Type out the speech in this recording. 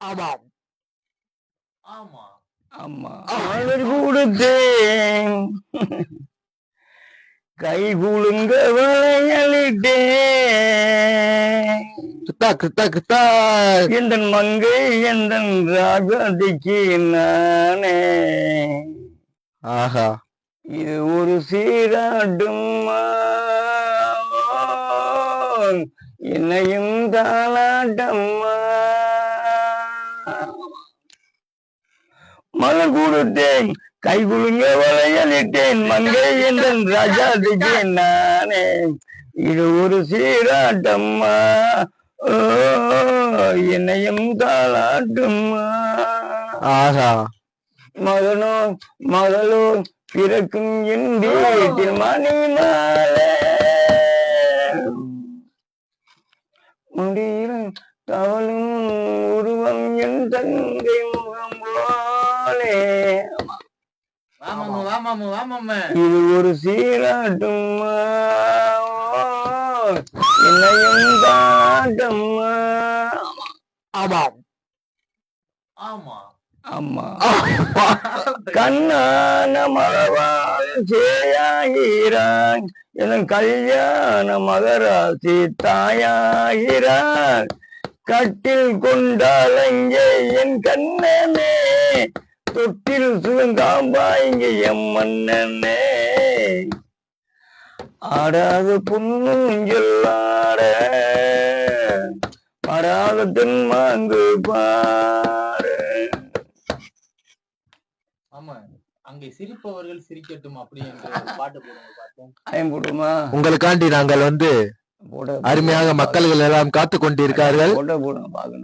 ஆமாம் ஆமா ஆமா மலர் கொடுத்தேன் கை குலுங்க வளையலிட்டேன் கிருத்தா கிருத்தா கிருத்தா எந்த மங்கை எந்த ராஜாதிக்கு நானே ஆஹா இது ஒரு சீராட்டும் என்னையும் தாளாட்டம்மா மலர் கொடுத்தேன் கை குலுங்க வளையலிட்டேன் மங்கை என்ற ராஜாதிக்கு நானே இது ஒரு சீராட்டம்மா என்னையும் தாளாட்டும்மா ஆஹா மகனோ மகளோ பிறக்கும் என் வீட்டில் மணி மாலை முடியும் தவளும் உருவம் என் தங்கை முகம் போலே இது ஒரு சீராட்டும்மா என்னையும் தாட்டம்மா ஆமாம் ஆமா அம்மா கண்ணான மகவான் சேயாகிறான் என் கல்யாண மகராசி தாயாகிறான் கட்டில் கொண்டால் அங்கே என் கண்ணனே தொட்டில் சுகங்காம்பா இங்கே எம் மன்னனே ஆடாத புண்ணுஞ்சொல்லாட படாத தென்மாங்கு பாரு ஆமா அங்கே சிரிப்பவர்கள் சிரிக்கட்டும் அப்படி என்று பாட்டு போடுங்க பார்த்தோம் போடுமா உங்களுக்காண்டி நாங்கள் அருமையாக மக்கள்கள் எல்லாம் காத்து கொண்டிருக்கார்கள் போட பாக்கணும்